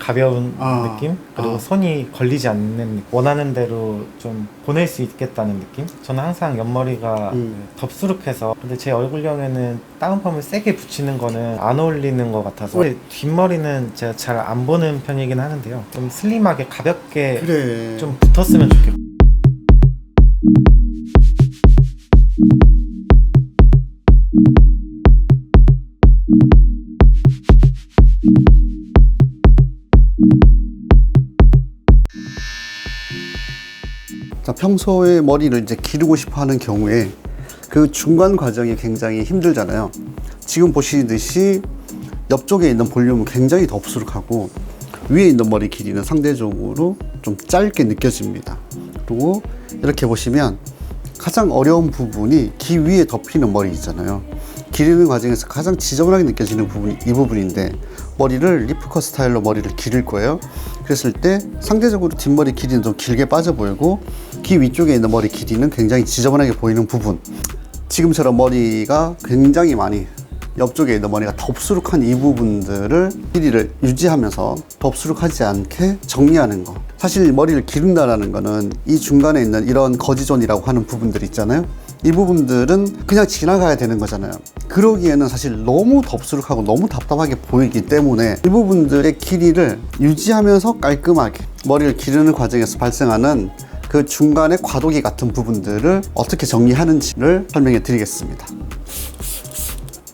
가벼운 느낌? 그리고 손이 걸리지 않는, 원하는 대로 좀 보낼 수 있겠다는 느낌? 저는 항상 옆머리가 덥수룩해서, 근데 제 얼굴형에는 다운펌을 세게 붙이는 거는 안 어울리는 것 같아서 뒷머리는 제가 잘 안 보는 편이긴 하는데요, 좀 슬림하게 가볍게 그래. 좀 붙었으면 좋겠고. 자, 평소에 머리를 이제 기르고 싶어 하는 경우에 그 중간 과정이 굉장히 힘들잖아요. 지금 보시듯이 옆쪽에 있는 볼륨은 굉장히 덥수룩하고 위에 있는 머리 길이는 상대적으로 좀 짧게 느껴집니다. 그리고 이렇게 보시면 가장 어려운 부분이 귀 위에 덮이는 머리 있잖아요. 기르는 과정에서 가장 지저분하게 느껴지는 부분이 이 부분인데, 머리를 리프컷 스타일로 머리를 기를 거예요. 그랬을 때 상대적으로 뒷머리 길이는 좀 길게 빠져 보이고 귀 위쪽에 있는 머리 길이는 굉장히 지저분하게 보이는 부분, 지금처럼 머리가 굉장히 많이 옆쪽에 있는 머리가 덥수룩한 이 부분들을 길이를 유지하면서 덥수룩하지 않게 정리하는 거. 사실 머리를 기른다라는 거는 이 중간에 있는 이런 거지존이라고 하는 부분들 있잖아요. 이 부분들은 그냥 지나가야 되는 거잖아요. 그러기에는 사실 너무 덥수룩하고 너무 답답하게 보이기 때문에 이 부분들의 길이를 유지하면서 깔끔하게 머리를 기르는 과정에서 발생하는 그 중간에 과도기 같은 부분들을 어떻게 정리하는지를 설명해 드리겠습니다.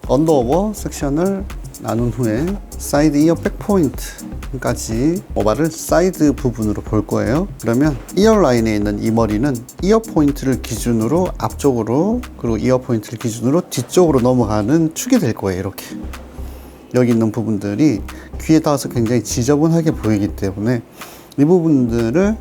언더오버 섹션을 나눈 후에 사이드 이어 백 포인트까지 모발을 사이드 부분으로 볼 거예요. 그러면 이어 라인에 있는 이 머리는 이어 포인트를 기준으로 앞쪽으로, 그리고 이어 포인트를 기준으로 뒤쪽으로 넘어가는 축이 될 거예요. 이렇게 여기 있는 부분들이 귀에 닿아서 굉장히 지저분하게 보이기 때문에 이 부분들을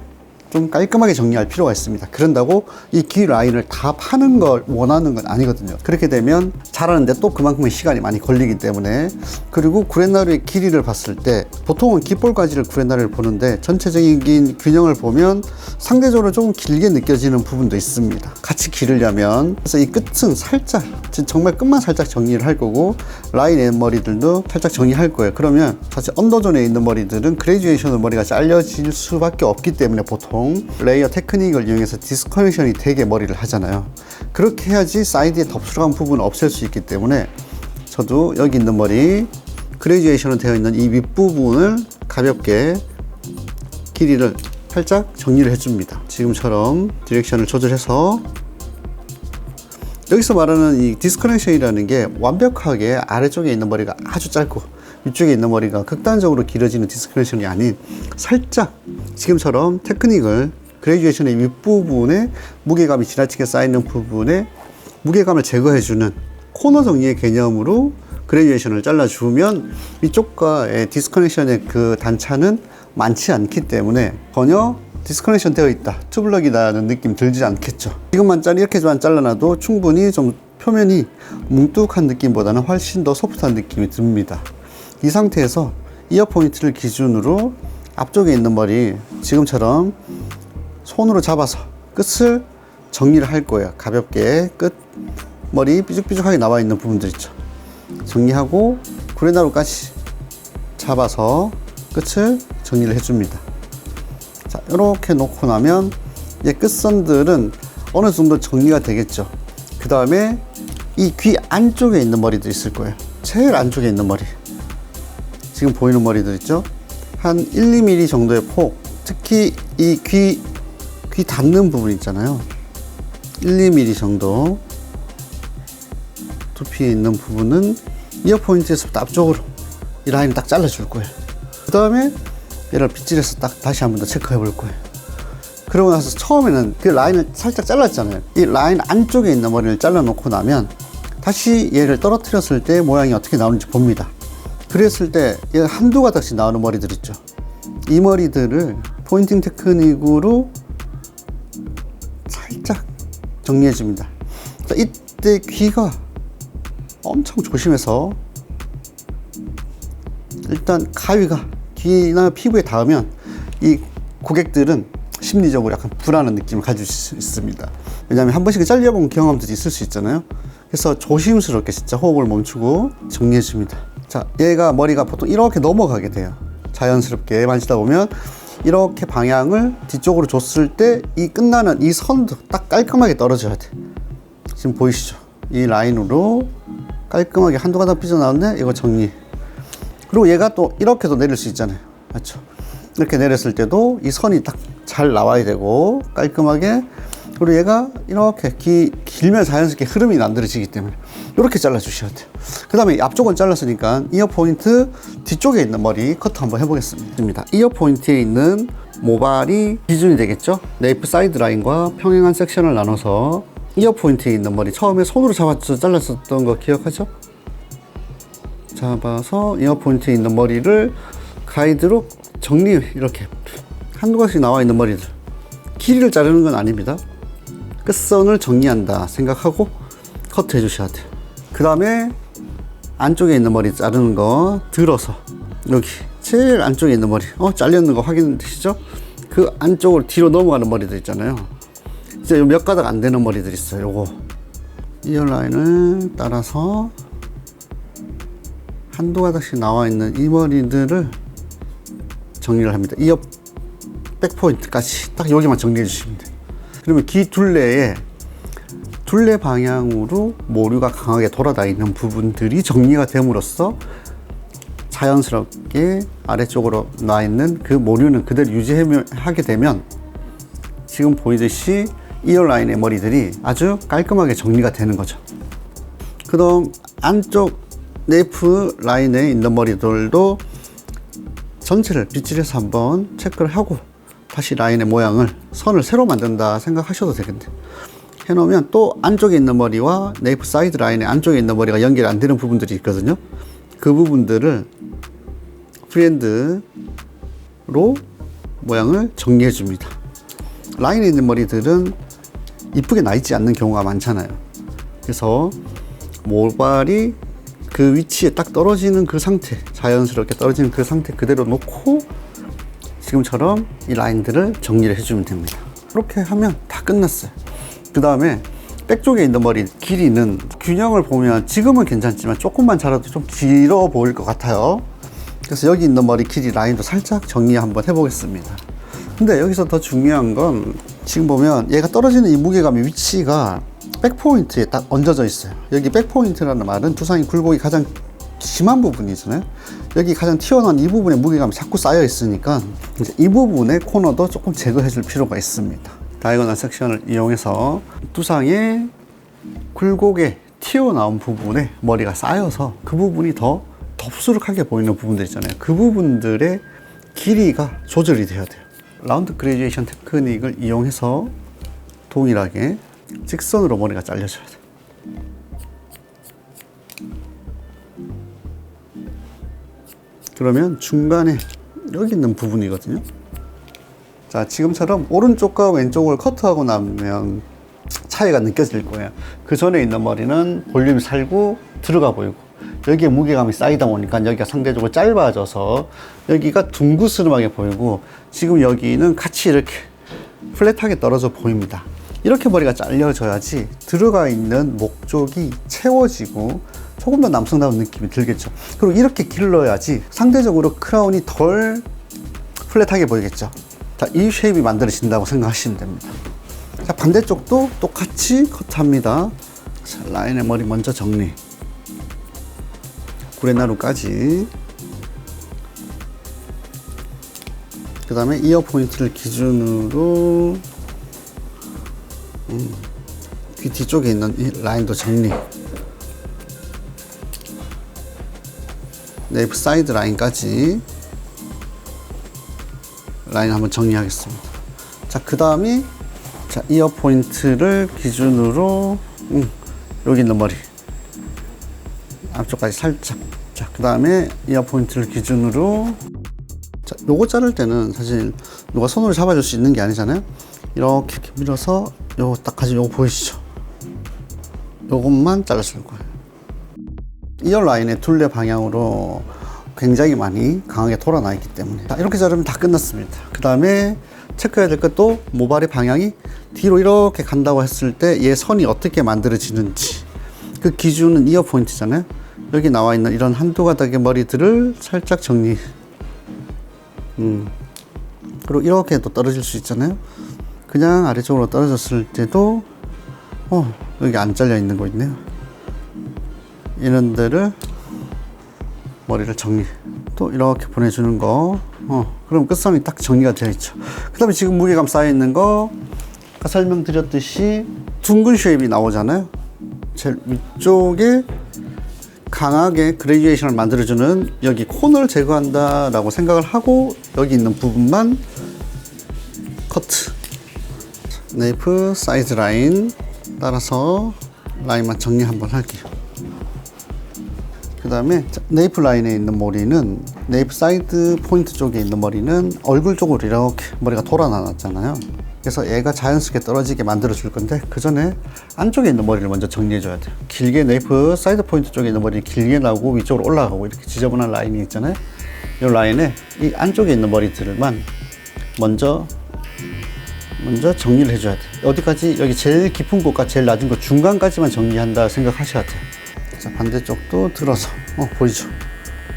좀 깔끔하게 정리할 필요가 있습니다. 그런다고 이 귀 라인을 다 파는 걸 원하는 건 아니거든요. 그렇게 되면 자라는데 또 그만큼의 시간이 많이 걸리기 때문에. 그리고 구렛나루의 길이를 봤을 때 보통은 귓볼까지를 구렛나루를 보는데 전체적인 균형을 보면 상대적으로 조금 길게 느껴지는 부분도 있습니다. 같이 기르려면. 그래서 이 끝은 살짝, 정말 끝만 살짝 정리를 할 거고 라인의 머리들도 살짝 정리할 거예요. 그러면 사실 언더존에 있는 머리들은 그레듀에이션으로 머리가 잘려질 수밖에 없기 때문에 보통 레이어 테크닉을 이용해서 디스커넥션이 되게 머리를 하잖아요. 그렇게 해야지 사이드에 덥수룩한 부분을 없앨 수 있기 때문에 저도 여기 있는 머리 그레듀에이션으로 되어 있는 이 윗부분을 가볍게 길이를 살짝 정리를 해줍니다. 지금처럼 디렉션을 조절해서, 여기서 말하는 이 디스커넥션이라는 게 완벽하게 아래쪽에 있는 머리가 아주 짧고 위쪽에 있는 머리가 극단적으로 길어지는 디스커넥션이 아닌, 살짝 지금처럼 테크닉을 그레듀에이션의 윗부분에 무게감이 지나치게 쌓이는 부분에 무게감을 제거해주는 코너 정리의 개념으로 그레듀에이션을 잘라주면 위쪽과의 디스커넥션의 그 단차는 많지 않기 때문에 전혀 디스커넥션 되어 있다, 투블럭이다는 느낌 들지 않겠죠. 지금만 이렇게만 잘라놔도 충분히 좀 표면이 뭉툭한 느낌보다는 훨씬 더 소프트한 느낌이 듭니다. 이 상태에서 이어 포인트를 기준으로 앞쪽에 있는 머리 지금처럼 손으로 잡아서 끝을 정리를 할 거예요. 가볍게 끝 머리 삐죽삐죽하게 나와 있는 부분들 있죠. 정리하고 구렛나루까지 잡아서 끝을 정리를 해줍니다. 자, 이렇게 놓고 나면 이제 끝선들은 어느 정도 정리가 되겠죠. 그 다음에 이 귀 안쪽에 있는 머리도 있을 거예요. 제일 안쪽에 있는 머리, 지금 보이는 머리들 있죠. 한 1, 2mm 정도의 폭, 특히 이 귀 닿는 부분 있잖아요. 1, 2mm 정도 두피에 있는 부분은 이어 포인트에서부터 앞쪽으로 이 라인을 딱 잘라줄 거예요. 그 다음에 얘를 빗질해서 딱 다시 한 번 더 체크해 볼 거예요. 그러고 나서 처음에는 그 라인을 살짝 잘랐잖아요. 이 라인 안쪽에 있는 머리를 잘라놓고 나면 다시 얘를 떨어뜨렸을 때 모양이 어떻게 나오는지 봅니다. 그랬을 때 한두 가닥씩 나오는 머리들 있죠. 이 머리들을 포인팅 테크닉으로 살짝 정리해 줍니다. 자, 이때 귀가 엄청 조심해서, 일단 가위가 귀나 피부에 닿으면 이 고객들은 심리적으로 약간 불안한 느낌을 가질 수 있습니다. 왜냐하면 한 번씩 잘려본 경험들이 있을 수 있잖아요. 그래서 조심스럽게 진짜 호흡을 멈추고 정리해 줍니다. 자, 얘가 머리가 보통 이렇게 넘어가게 돼요. 자연스럽게 만지다 보면 이렇게 방향을 뒤쪽으로 줬을 때 이 끝나는 이 선도 딱 깔끔하게 떨어져야 돼. 지금 보이시죠? 이 라인으로 깔끔하게 한두 가닥 삐져나오는데 이거 정리. 그리고 얘가 또 이렇게도 내릴 수 있잖아요. 맞죠? 이렇게 내렸을 때도 이 선이 딱 잘 나와야 되고 깔끔하게. 그리고 얘가 이렇게 길면 자연스럽게 흐름이 만들어지기 때문에 이렇게 잘라주셔야 돼요. 그 다음에 앞쪽은 잘랐으니까 이어 포인트 뒤쪽에 있는 머리 커트 한번 해보겠습니다. 이어 포인트에 있는 모발이 기준이 되겠죠. 네이프 사이드 라인과 평행한 섹션을 나눠서 이어 포인트에 있는 머리, 처음에 손으로 잡아서 잘랐었던 거 기억하죠? 잡아서 이어 포인트에 있는 머리를 가이드로 정리, 이렇게 한두 가지 나와 있는 머리들, 길이를 자르는 건 아닙니다. 끝선을 정리한다 생각하고 커트 해주셔야 돼요. 그 다음에 안쪽에 있는 머리 자르는 거 들어서 여기 제일 안쪽에 있는 머리 잘렸는 거 확인되시죠? 그 안쪽으로 뒤로 넘어가는 머리들 있잖아요. 이제 몇 가닥 안 되는 머리들 있어요. 요거 이어 라인을 따라서 한두 가닥씩 나와 있는 이 머리들을 정리를 합니다. 이어 백 포인트까지 딱 여기만 정리해 주시면 돼요. 그러면 귀 둘레에 둘레 방향으로 모류가 강하게 돌아다니는 부분들이 정리가 됨으로써 자연스럽게 아래쪽으로 나 있는 그 모류는 그대로 유지하게 되면 지금 보이듯이 이어 라인의 머리들이 아주 깔끔하게 정리가 되는 거죠. 그다음 안쪽 네이프 라인에 있는 머리들도 전체를 빗질해서 한번 체크를 하고 다시 라인의 모양을, 선을 새로 만든다 생각하셔도 되겠네요. 해놓으면 또 안쪽에 있는 머리와 네이프 사이드 라인의 안쪽에 있는 머리가 연결이 안 되는 부분들이 있거든요. 그 부분들을 프리핸드로 모양을 정리해 줍니다. 라인에 있는 머리들은 이쁘게 나 있지 않는 경우가 많잖아요. 그래서 모발이 그 위치에 딱 떨어지는 그 상태, 자연스럽게 떨어지는 그 상태 그대로 놓고 지금처럼 이 라인들을 정리를 해주면 됩니다. 이렇게 하면 다 끝났어요. 그 다음에 백 쪽에 있는 머리 길이는 균형을 보면 지금은 괜찮지만 조금만 자라도 좀 길어 보일 것 같아요. 그래서 여기 있는 머리 길이 라인도 살짝 정리 한번 해보겠습니다. 근데 여기서 더 중요한 건 지금 보면 얘가 떨어지는 이 무게감의 위치가 백포인트에 딱 얹어져 있어요. 여기 백포인트라는 말은 두상의 굴곡이 가장 심한 부분이잖아요. 여기 가장 튀어나온 이 부분에 무게감이 자꾸 쌓여 있으니까 이제 이 부분의 코너도 조금 제거해 줄 필요가 있습니다. 다이고널 섹션을 이용해서 두상의 굴곡에 튀어나온 부분에 머리가 쌓여서 그 부분이 더 덥수룩하게 보이는 부분들 있잖아요. 그 부분들의 길이가 조절이 돼야 돼요. 라운드 그레듀에이션 테크닉을 이용해서 동일하게 직선으로 머리가 잘려줘야 돼요. 그러면 중간에 여기 있는 부분이거든요. 자, 지금처럼 오른쪽과 왼쪽을 커트하고 나면 차이가 느껴질 거예요. 그 전에 있는 머리는 볼륨이 살고 들어가 보이고 여기에 무게감이 쌓이다 보니까 여기가 상대적으로 짧아져서 여기가 둥그스름하게 보이고 지금 여기는 같이 이렇게 플랫하게 떨어져 보입니다. 이렇게 머리가 잘려져야지 들어가 있는 목 쪽이 채워지고 조금 더 남성다운 느낌이 들겠죠. 그리고 이렇게 길러야지 상대적으로 크라운이 덜 플랫하게 보이겠죠. 자, 이 쉐입이 만들어진다고 생각하시면 됩니다. 자, 반대쪽도 똑같이 커트합니다. 자, 라인의 머리 먼저 정리. 구레나루까지. 그 다음에 이어 포인트를 기준으로 귀 뒤쪽에 있는 이 라인도 정리. 네이프 사이드 라인까지 라인 한번 정리하겠습니다. 자, 그 다음에 자, 이어 포인트를 기준으로 여기 있는 머리 앞쪽까지 살짝. 자, 그 다음에 이어 포인트를 기준으로 자, 요거 자를 때는 사실 누가 손으로 잡아줄 수 있는 게 아니잖아요. 이렇게 밀어서 요거 딱 가지고 요거 보이시죠? 요것만 자르실 거예요. 이어 라인의 둘레 방향으로 굉장히 많이 강하게 돌아나 있기 때문에 자, 이렇게 자르면 다 끝났습니다. 그 다음에 체크해야 될 것도 모발의 방향이 뒤로 이렇게 간다고 했을 때 얘 선이 어떻게 만들어지는지 그 기준은 이어 포인트잖아요. 여기 나와 있는 이런 한두 가닥의 머리들을 살짝 정리. 그리고 이렇게 또 떨어질 수 있잖아요. 그냥 아래쪽으로 떨어졌을 때도 여기 안 잘려 있는 거 있네요. 이런 데를 머리를 정리, 또 이렇게 보내주는 거. 그럼 끝선이 딱 정리가 되어 있죠. 그 다음에 지금 무게감 쌓여 있는 거, 아까 설명드렸듯이 둥근 쉐입이 나오잖아요. 제일 위쪽에 강하게 그레듀에이션을 만들어주는 여기 코너를 제거한다 라고 생각을 하고, 여기 있는 부분만 커트. 네이프 사이드 라인 따라서 라인만 정리 한번 할게요. 그 다음에 네이프 라인에 있는 머리는, 네이프 사이드 포인트 쪽에 있는 머리는 얼굴 쪽으로 이렇게 머리가 돌아 나왔잖아요. 그래서 얘가 자연스럽게 떨어지게 만들어 줄 건데, 그 전에 안쪽에 있는 머리를 먼저 정리해 줘야 돼요. 길게 네이프 사이드 포인트 쪽에 있는 머리는 길게 나오고 위쪽으로 올라가고 이렇게 지저분한 라인이 있잖아요. 이 라인에 이 안쪽에 있는 머리들만 먼저 정리를 해줘야 돼요. 어디까지? 여기 제일 깊은 곳과 제일 낮은 곳 중간까지만 정리한다 생각하셔야 돼요. 자, 반대쪽도 들어서 보이죠?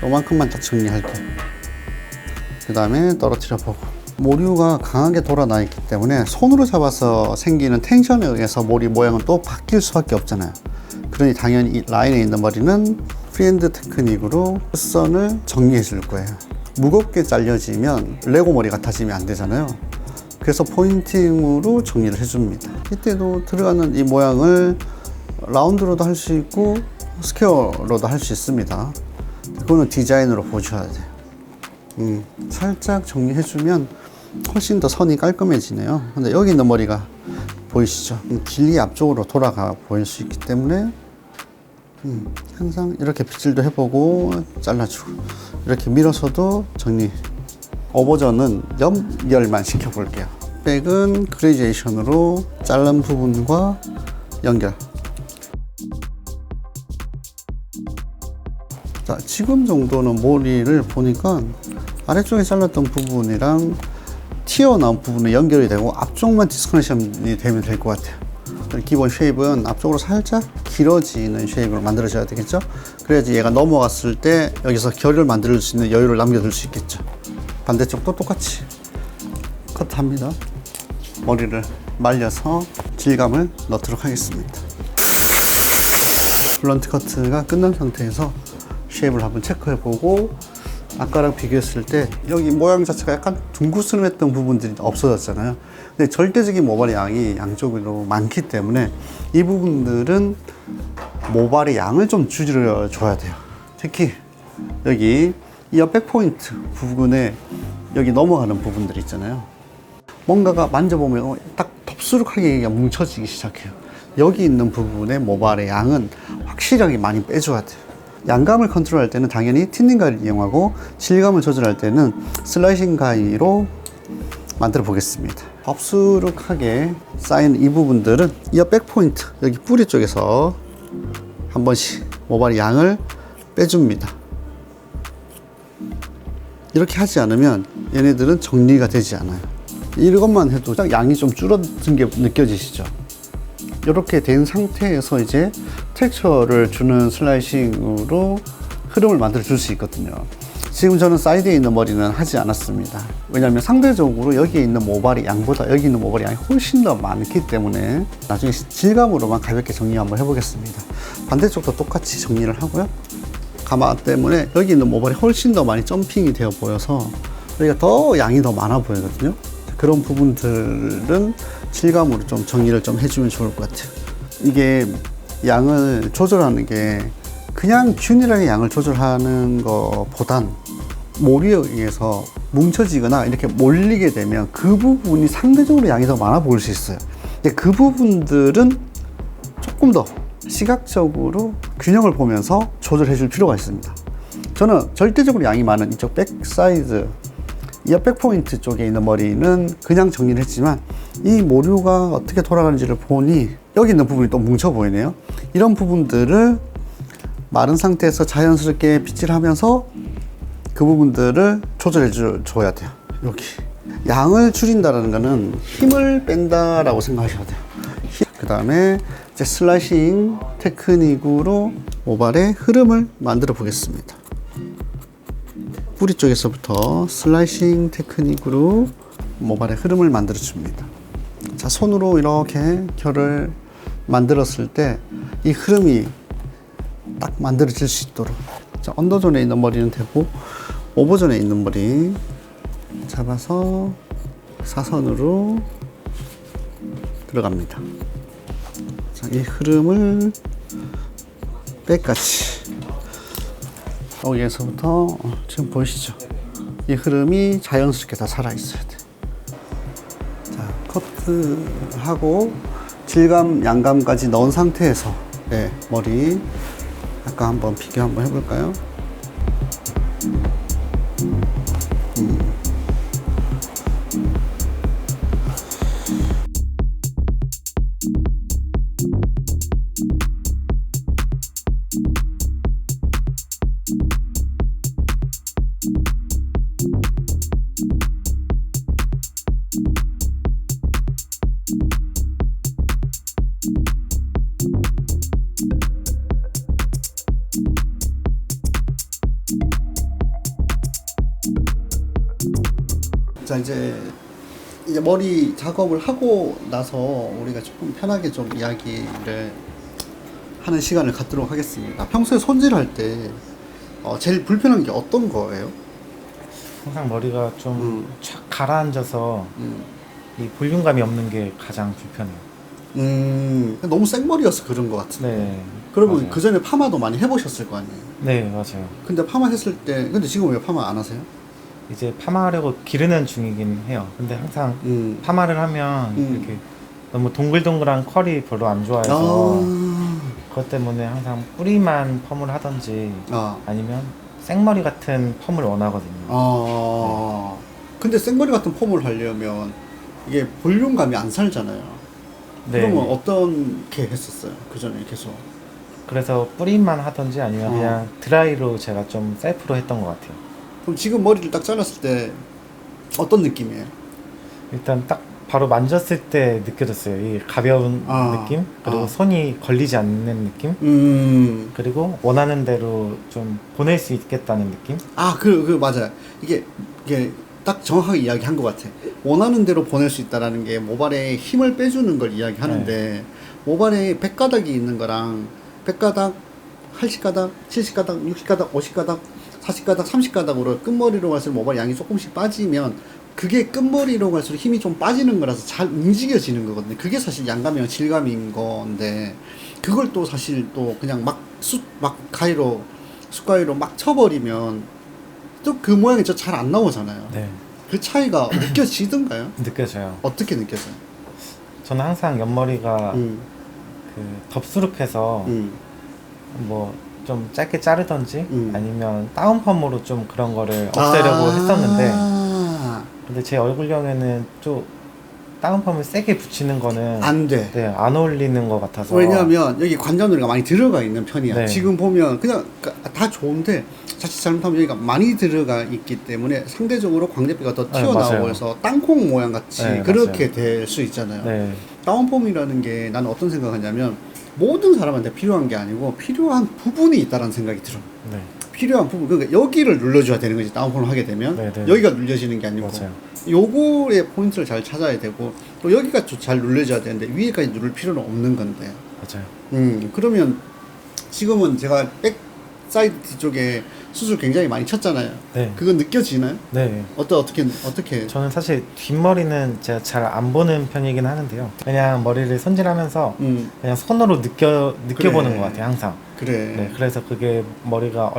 요만큼만 딱 정리할게요. 그 다음에 떨어뜨려 보고, 모류가 강하게 돌아나 있기 때문에 손으로 잡아서 생기는 텐션에 의해서 머리 모양은 또 바뀔 수밖에 없잖아요. 그러니 당연히 이 라인에 있는 머리는 프리핸드 테크닉으로 끝선을 정리해 줄 거예요. 무겁게 잘려지면 레고 머리 같아지면 안 되잖아요. 그래서 포인팅으로 정리를 해줍니다. 이때도 들어가는 이 모양을 라운드로도 할 수 있고 스퀘어로도 할 수 있습니다. 그거는 디자인으로 보셔야 돼요. 살짝 정리해주면 훨씬 더 선이 깔끔해지네요. 근데 여기 있는 머리가 보이시죠? 길게 앞쪽으로 돌아가 보일 수 있기 때문에 항상 이렇게 빗질도 해보고 잘라주고, 이렇게 밀어서도 정리. 오버전은 연결만 시켜볼게요. 백은 그레듀에이션으로 자른 부분과 연결. 자, 지금 정도는 머리를 보니까 아래쪽에 잘랐던 부분이랑 튀어나온 부분이 연결이 되고 앞쪽만 디스커넥션이 되면 될 것 같아요. 기본 쉐입은 앞쪽으로 살짝 길어지는 쉐입으로 만들어줘야 되겠죠. 그래야지 얘가 넘어갔을 때 여기서 결을 만들 수 있는 여유를 남겨둘 수 있겠죠. 반대쪽도 똑같이 커트합니다. 머리를 말려서 질감을 넣도록 하겠습니다. 블런트 커트가 끝난 상태에서 쉐입을 한번 체크해보고, 아까랑 비교했을 때 여기 모양 자체가 약간 둥그스름했던 부분들이 없어졌잖아요. 근데 절대적인 모발의 양이 양쪽으로 많기 때문에 이 부분들은 모발의 양을 좀 줄여줘야 돼요. 특히 여기 이 옆백 포인트 부분에 여기 넘어가는 부분들 있잖아요. 뭔가가 만져보면 딱 덥수룩하게 뭉쳐지기 시작해요. 여기 있는 부분의 모발의 양은 확실하게 많이 빼줘야 돼요. 양감을 컨트롤할 때는 당연히 틴닝 가위를 이용하고, 질감을 조절할 때는 슬라이싱 가위로 만들어 보겠습니다. 덥수룩하게 쌓인 이 부분들은 이 옆백 포인트, 여기 뿌리 쪽에서 한 번씩 모발의 양을 빼줍니다. 이렇게 하지 않으면 얘네들은 정리가 되지 않아요. 이것만 해도 양이 좀 줄어든 게 느껴지시죠? 이렇게 된 상태에서 이제 텍스처를 주는 슬라이싱으로 흐름을 만들어 줄 수 있거든요. 지금 저는 사이드에 있는 머리는 하지 않았습니다. 왜냐하면 상대적으로 여기에 있는 모발의 양보다 여기 있는 모발의 양이 훨씬 더 많기 때문에 나중에 질감으로만 가볍게 정리 한번 해보겠습니다. 반대쪽도 똑같이 정리를 하고요. 가마 때문에 여기 있는 모발이 훨씬 더 많이 점핑이 되어 보여서 여기가 더 양이 더 많아 보이거든요. 그런 부분들은 질감으로 좀 정리를 좀 해주면 좋을 것 같아요. 이게 양을 조절하는 게 그냥 균일하게 양을 조절하는 것보단 모리에 의해서 뭉쳐지거나 이렇게 몰리게 되면 그 부분이 상대적으로 양이 더 많아 보일 수 있어요. 근데 그 부분들은 조금 더 시각적으로 균형을 보면서 조절해 줄 필요가 있습니다. 저는 절대적으로 양이 많은 이쪽 백 사이드, 이 옆백 포인트 쪽에 있는 머리는 그냥 정리를 했지만, 이 모류가 어떻게 돌아가는지를 보니 여기 있는 부분이 또 뭉쳐 보이네요. 이런 부분들을 마른 상태에서 자연스럽게 빗질하면서 그 부분들을 조절해 줘야 돼요. 여기 양을 줄인다는 거는 힘을 뺀다라고 생각하셔야 돼요. 그 다음에 이제 슬라이싱 테크닉으로 모발의 흐름을 만들어 보겠습니다. 뿌리 쪽에서부터 슬라이싱 테크닉으로 모발의 흐름을 만들어 줍니다. 자, 손으로 이렇게 결을 만들었을 때 이 흐름이 딱 만들어질 수 있도록, 자, 언더존에 있는 머리는 되고 오버존에 있는 머리 잡아서 사선으로 들어갑니다. 자, 이 흐름을 백까지 여기에서부터 지금 보이시죠? 이 흐름이 자연스럽게 다 살아 있어야 돼. 자, 커트하고 질감, 양감까지 넣은 상태에서 머리 아까 한번 비교 한번 해볼까요? 자, 이제 머리 작업을 하고 나서 우리가 조금 편하게 좀 이야기를 하는 시간을 갖도록 하겠습니다. 평소에 손질할 때 제일 불편한 게 어떤 거예요? 항상 머리가 좀 촥 가라앉아서 이 볼륨감이 없는 게 가장 불편해요. 너무 생머리여서 그런 것 같은데. 네. 그러면 맞아요. 그 전에 파마도 많이 해보셨을 거 아니에요? 네, 맞아요. 근데 파마 했을 때, 근데 지금 왜 파마 안 하세요? 이제 파마하려고 기르는 중이긴 해요. 근데 항상 파마를 하면 이렇게 너무 동글동글한 컬이 별로 안 좋아해서 그것 때문에 항상 뿌리만 펌을 하던지 아니면 생머리 같은 펌을 원하거든요. 근데 생머리 같은 펌을 하려면 이게 볼륨감이 안 살잖아요. 네. 그러면 어떻게 했었어요? 그 전에 계속. 그래서 뿌리만 하던지 아니면 그냥 드라이로 제가 좀 셀프로 했던 것 같아요. 그럼 지금 머리를 딱 잘랐을 때 어떤 느낌이에요? 일단 딱 바로 만졌을 때 느껴졌어요. 이 가벼운 느낌, 그리고 손이 걸리지 않는 느낌, 그리고 원하는 대로 좀 보낼 수 있겠다는 느낌. 맞아요. 이게 딱 정확하게 이야기한 것 같아. 원하는 대로 보낼 수 있다라는 게 모발에 힘을 빼주는 걸 이야기하는데 모발에 100가닥이 있는 거랑 100가닥, 80가닥, 70가닥, 60가닥, 50가닥, 40가닥, 30가닥으로 끝머리로 갈수록 모발 양이 조금씩 빠지면 그게 끝머리로 갈수록 힘이 좀 빠지는 거라서 잘 움직여지는 거거든요. 그게 사실 양감이랑 질감인 건데 그걸 또 사실 또 그냥 숟가위로 막 쳐버리면 또 그 모양이 잘 안 나오잖아요. 네. 그 차이가 느껴지던가요? 느껴져요. 어떻게 느껴져요? 저는 항상 옆머리가 그 덥수룩해서 뭐 좀 짧게 자르던지 아니면 다운펌으로 좀 그런 거를 없애려고 했었는데 근데 제 얼굴형에는 좀 다운펌을 세게 붙이는 거는 안 돼. 네, 안 어울리는 것 같아서. 왜냐하면 여기 관자놀이가 많이 들어가 있는 편이야. 네. 지금 보면 그냥 다 좋은데 자칫 잘못하면 여기가 많이 들어가 있기 때문에 상대적으로 광대뼈가 더 튀어나오고 해서 땅콩 모양 같이 그렇게 될 수 있잖아요. 네. 다운펌이라는 게 나는 어떤 생각하냐면 모든 사람한테 필요한 게 아니고 필요한 부분이 있다는 생각이 들어. 네. 필요한 부분, 그러니까 여기를 눌러줘야 되는 거지. 다운펌을 하게 되면 여기가 눌려지는 게 아니고 맞아요. 요거의 포인트를 잘 찾아야 되고 또 여기가 좀 잘 눌려져야 되는데 위에까지 누를 필요는 없는 건데. 맞아요. 그러면 지금은 제가 백 사이드 뒤쪽에 수술 굉장히 많이 쳤잖아요. 네. 그건 느껴지나요? 네. 어떻게? 저는 사실 뒷머리는 제가 잘 안 보는 편이긴 하는데요. 그냥 머리를 손질하면서 그냥 손으로 느껴보는 것 같아요, 항상. 그래. 네, 그래서 그게 머리가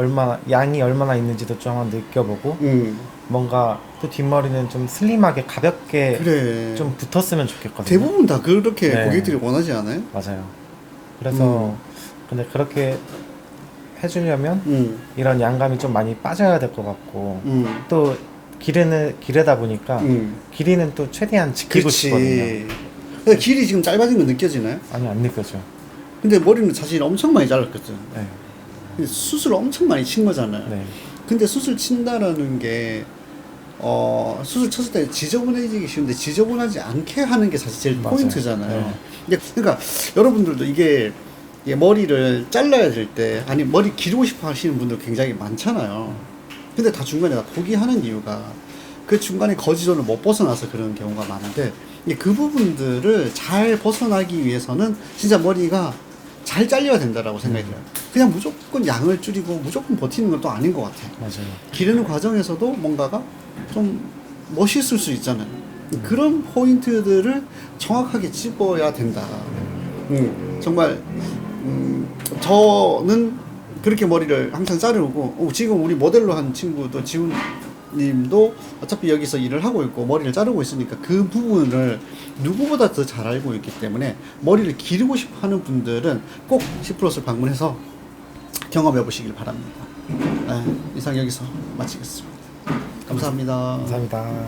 양이 얼마나 있는지도 좀 한번 느껴보고, 뭔가 또 뒷머리는 좀 슬림하게 가볍게 좀 붙었으면 좋겠거든요. 대부분 다 그렇게 고객들이 원하지 않아요? 맞아요. 그래서 근데 그렇게 해주려면 이런 양감이 좀 많이 빠져야 될 것 같고 또 기르다 보니까 길이는 또 최대한 지키고 싶거든요. 근데 길이 지금 짧아진 거 느껴지나요? 아니, 안 느껴져. 근데 머리는 사실 엄청 많이 잘랐거든. 네. 근데 수술 엄청 많이 친 거잖아요. 네. 근데 수술 친다라는 게 수술 쳤을 때 지저분해지기 쉬운데 지저분하지 않게 하는 게 사실 제일 맞아요. 포인트잖아요. 네. 그러니까 여러분들도 이게 머리를 잘라야 될 때 아니 머리 기르고 싶어 하시는 분들 굉장히 많잖아요. 근데 다 중간에 다 포기하는 이유가 그 중간에 거지존을 못 벗어나서 그런 경우가 많은데 그 부분들을 잘 벗어나기 위해서는 진짜 머리가 잘 잘려야 된다라고 생각이 들어요. 그냥 무조건 양을 줄이고 무조건 버티는 건 또 아닌 것 같아요. 맞아요. 기르는 과정에서도 뭔가가 좀 멋있을 수 있잖아요. 그런 포인트들을 정확하게 짚어야 된다. 정말 저는 그렇게 머리를 항상 자르고 지금 우리 모델로 한 친구도 지훈님도 어차피 여기서 일을 하고 있고 머리를 자르고 있으니까 그 부분을 누구보다 더 잘 알고 있기 때문에 머리를 기르고 싶어 하는 분들은 꼭 시프로스를 방문해서 경험해 보시길 바랍니다. 이상 여기서 마치겠습니다. 감사합니다. 감사합니다.